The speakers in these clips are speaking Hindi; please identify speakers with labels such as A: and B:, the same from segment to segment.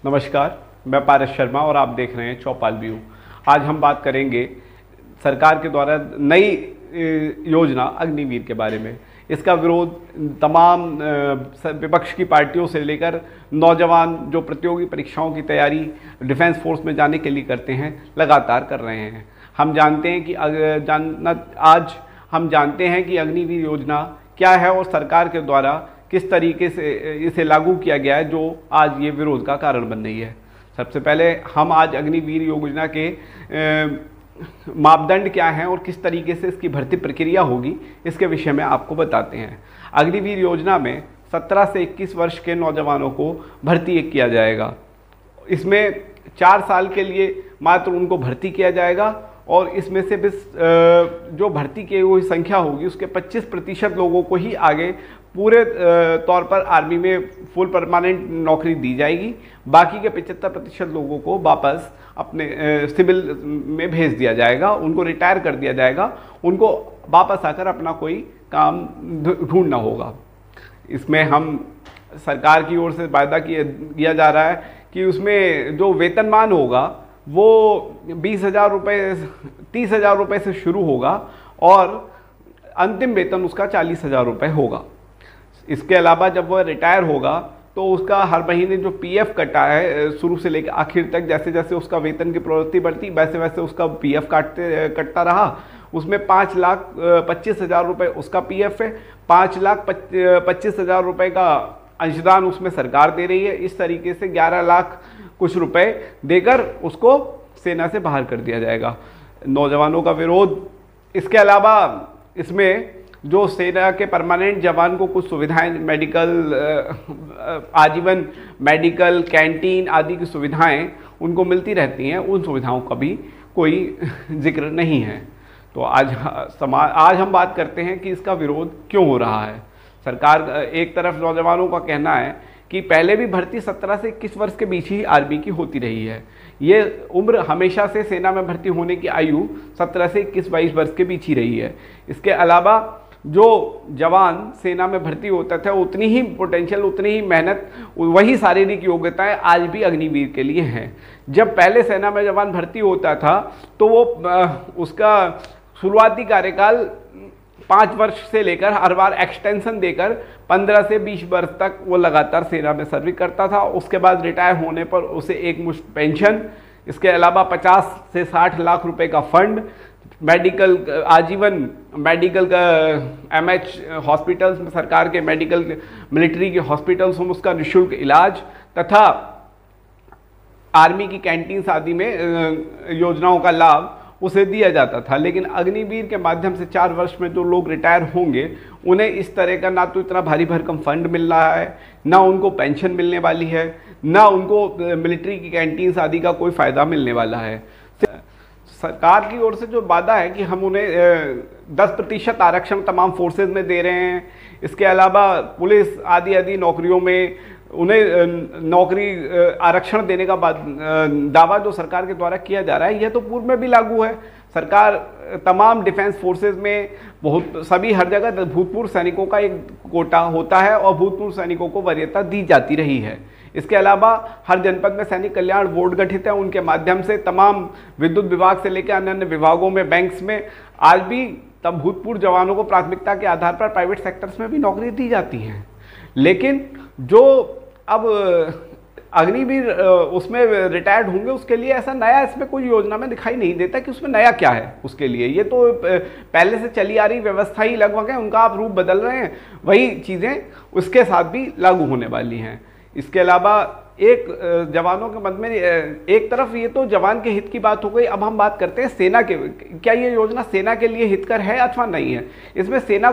A: नमस्कार, मैं पारस शर्मा और आप देख रहे हैं चौपाल व्यू। आज हम बात करेंगे सरकार के द्वारा नई योजना अग्निवीर के बारे में। इसका विरोध तमाम विपक्ष की पार्टियों से लेकर नौजवान जो प्रतियोगी परीक्षाओं की तैयारी डिफेंस फोर्स में जाने के लिए करते हैं, लगातार कर रहे हैं। हम जानते हैं कि आज हम जानते हैं कि अग्निवीर योजना क्या है और सरकार के द्वारा किस तरीके से इसे लागू किया गया है, जो आज ये विरोध का कारण बन रही है। सबसे पहले हम आज अग्निवीर योजना के मापदंड क्या हैं और किस तरीके से इसकी भर्ती प्रक्रिया होगी, इसके विषय में आपको बताते हैं। अग्निवीर योजना में 17 से 21 वर्ष के नौजवानों को भर्ती किया जाएगा। इसमें 4 साल के लिए मात्र उनको भर्ती किया जाएगा और इसमें से जो भर्ती की हुई संख्या होगी उसके 25% लोगों को ही आगे पूरे तौर पर आर्मी में फुल परमानेंट नौकरी दी जाएगी। बाकी के 75% लोगों को वापस अपने सिविल में भेज दिया जाएगा, उनको रिटायर कर दिया जाएगा, उनको वापस आकर अपना कोई काम ढूंढना होगा। इसमें हम सरकार की ओर से वायदा किया जा रहा है कि उसमें जो वेतनमान होगा वो 20,000 रुपये 30,000 रुपये से शुरू होगा और अंतिम वेतन उसका 40,000 रुपये होगा। इसके अलावा जब वह रिटायर होगा तो उसका हर महीने जो पीएफ कटा है शुरू से लेकर आखिर तक, जैसे जैसे उसका वेतन की प्रवृत्ति बढ़ती वैसे वैसे उसका पीएफ कटता रहा। उसमें 5,25,000 रुपये उसका पीएफ है, 5,25,000 रुपये का अंशदान उसमें सरकार दे रही है। इस तरीके से 11 लाख कुछ रुपए देकर उसको सेना से बाहर कर दिया जाएगा। नौजवानों का विरोध। इसके अलावा इसमें जो सेना के परमानेंट जवान को कुछ सुविधाएं, मेडिकल आजीवन मेडिकल कैंटीन आदि की सुविधाएं उनको मिलती रहती हैं, उन सुविधाओं का भी कोई जिक्र नहीं है। तो आज हम बात करते हैं कि इसका विरोध क्यों हो रहा है। सरकार एक तरफ नौजवानों का कहना है कि पहले भी भर्ती 17 से 21 वर्ष के बीच ही आर्मी की होती रही है। ये उम्र हमेशा से सेना में भर्ती होने की आयु 17 से 21-22 वर्ष के बीच ही रही है। इसके अलावा जो जवान सेना में भर्ती होता था उतनी ही पोटेंशियल, उतनी ही मेहनत, वही शारीरिक योग्यताएं आज भी अग्निवीर के लिए हैं। जब पहले सेना में जवान भर्ती होता था तो वो उसका शुरुआती कार्यकाल 5 वर्ष से लेकर हर बार एक्सटेंशन देकर 15 से 20 वर्ष तक वो लगातार सेना में सर्विस करता था। उसके बाद रिटायर होने पर उसे एक मुश्त पेंशन, इसके अलावा 50 से 60 लाख रुपए का फंड, मेडिकल आजीवन मेडिकल का एमएच हॉस्पिटल्स में, सरकार के मेडिकल मिलिट्री के हॉस्पिटल्स में उसका निःशुल्क इलाज तथा आर्मी की कैंटीन्स आदि में योजनाओं का लाभ उसे दिया जाता था। लेकिन अग्निवीर के माध्यम से 4 वर्ष में जो लोग रिटायर होंगे उन्हें इस तरह का ना तो इतना भारी भरकम फंड मिल रहा है, ना उनको पेंशन मिलने वाली है, ना उनको मिलिट्री की कैंटीन्स आदि का कोई फ़ायदा मिलने वाला है। सरकार की ओर से जो वादा है कि हम उन्हें 10% आरक्षण तमाम फोर्सेज में दे रहे हैं, इसके अलावा पुलिस आदि नौकरियों में उन्हें नौकरी आरक्षण देने का दावा जो सरकार के द्वारा किया जा रहा है, यह तो पूर्व में भी लागू है। सरकार तमाम डिफेंस फोर्सेज में सभी हर जगह भूतपूर्व सैनिकों का एक कोटा होता है और भूतपूर्व सैनिकों को वरीयता दी जाती रही है। इसके अलावा हर जनपद में सैनिक कल्याण बोर्ड गठित है, उनके माध्यम से तमाम विद्युत विभाग से लेकर अन्य अन्य विभागों में, बैंक्स में आज भी तब भूतपूर्व जवानों को प्राथमिकता के आधार पर प्राइवेट सेक्टर्स में भी नौकरी दी जाती हैं। लेकिन जो अब अग्निवीर उसमें रिटायर्ड होंगे उसके लिए ऐसा नया इसमें कोई योजना में दिखाई नहीं देता कि उसमें नया क्या है उसके लिए। ये तो पहले से चली आ रही व्यवस्था ही लगभग है, उनका आप रूप बदल रहे हैं, वही चीज़ें उसके साथ भी लागू होने वाली हैं। इसके अलावा एक जवानों के मन में एक तरफ ये तो जवान के हित की बात हो गई। अब हम बात करते हैं सेना के, क्या ये योजना सेना के लिए हितकर है अथवा नहीं है। इसमें सेना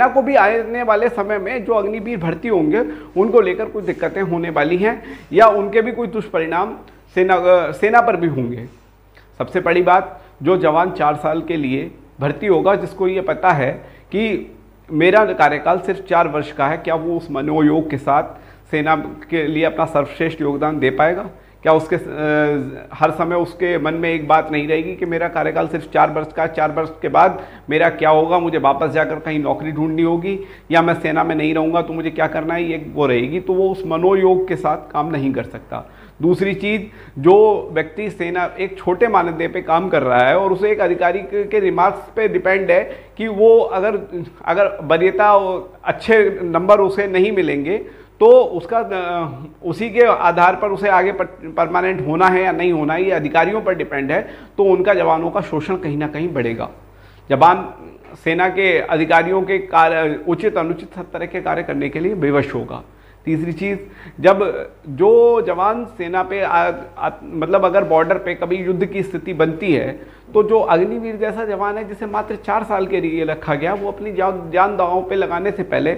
A: को भी आने वाले समय में जो अग्निवीर भर्ती होंगे उनको लेकर कुछ दिक्कतें होने वाली हैं या उनके भी कुछ दुष्परिणाम सेना पर भी होंगे। सबसे बड़ी बात, जो जवान 4 साल के लिए भर्ती होगा, जिसको ये पता है कि मेरा कार्यकाल सिर्फ 4 वर्ष का है, क्या वो उस मनोयोग के साथ सेना के लिए अपना सर्वश्रेष्ठ योगदान दे पाएगा? क्या उसके हर समय उसके मन में एक बात नहीं रहेगी कि मेरा कार्यकाल सिर्फ 4 वर्ष का, 4 वर्ष के बाद मेरा क्या होगा, मुझे वापस जाकर कहीं नौकरी ढूंढनी होगी, या मैं सेना में नहीं रहूँगा तो मुझे क्या करना है, ये वो रहेगी। तो वो उस मनोयोग के साथ काम नहीं कर सकता। दूसरी चीज़, जो व्यक्ति सेना एक छोटे मानदेय पे काम कर रहा है और उसे एक अधिकारी के रिमार्क्स पे डिपेंड है कि वो अगर वरीयता अच्छे नंबर उसे नहीं मिलेंगे तो उसका उसी के आधार पर उसे आगे परमानेंट होना है या नहीं होना है, ये अधिकारियों पर डिपेंड है। तो उनका जवानों का शोषण कहीं ना कहीं बढ़ेगा। जवान सेना के अधिकारियों के कार्य उचित अनुचित हर तरह के कार्य करने के लिए विवश होगा। तीसरी चीज़, जब जो जवान सेना पे मतलब अगर बॉर्डर पे कभी युद्ध की स्थिति बनती है तो जो अग्निवीर जैसा जवान है जिसे मात्र 4 साल के लिए रखा गया, वो अपनी जान दांव पे लगाने से पहले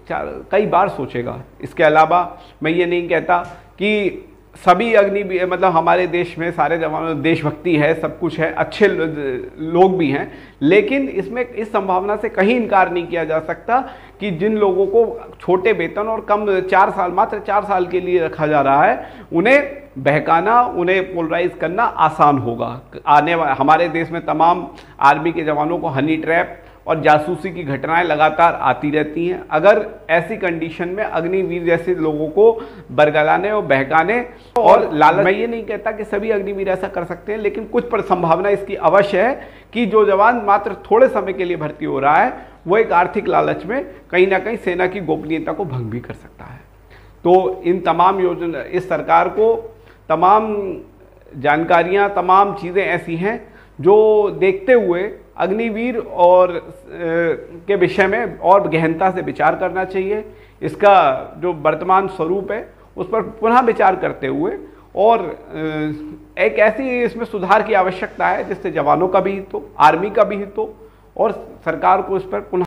A: कई बार सोचेगा। इसके अलावा मैं ये नहीं कहता कि सभी अग्निवीर मतलब हमारे देश में सारे जवानों देशभक्ति है, सब कुछ है, अच्छे लोग भी हैं, लेकिन इसमें इस संभावना से कहीं इनकार नहीं किया जा सकता कि जिन लोगों को छोटे वेतन और कम 4 साल मात्र 4 साल के लिए रखा जा रहा है, उन्हें बहकाना, उन्हें पोलराइज करना आसान होगा। हमारे देश में तमाम आर्मी के जवानों को हनी ट्रैप और जासूसी की घटनाएं लगातार आती रहती हैं। अगर ऐसी कंडीशन में अग्निवीर जैसे लोगों को बरगलाने और बहकाने और लालच, मैं ये नहीं कहता कि सभी अग्निवीर ऐसा कर सकते हैं, लेकिन कुछ पर संभावना इसकी अवश्य है कि जो जवान मात्र थोड़े समय के लिए भर्ती हो रहा है वो एक आर्थिक लालच में कहीं ना कहीं सेना की गोपनीयता को भंग भी कर सकता है। तो इन तमाम योजना, इस सरकार को तमाम जानकारियाँ, तमाम चीज़ें ऐसी हैं जो देखते हुए अग्निवीर और के विषय में और गहनता से विचार करना चाहिए। इसका जो वर्तमान स्वरूप है उस पर पुनः विचार करते हुए और एक ऐसी इसमें सुधार की आवश्यकता है जिससे जवानों का भी हित हो, आर्मी का भी हित हो और सरकार को इस पर पुनः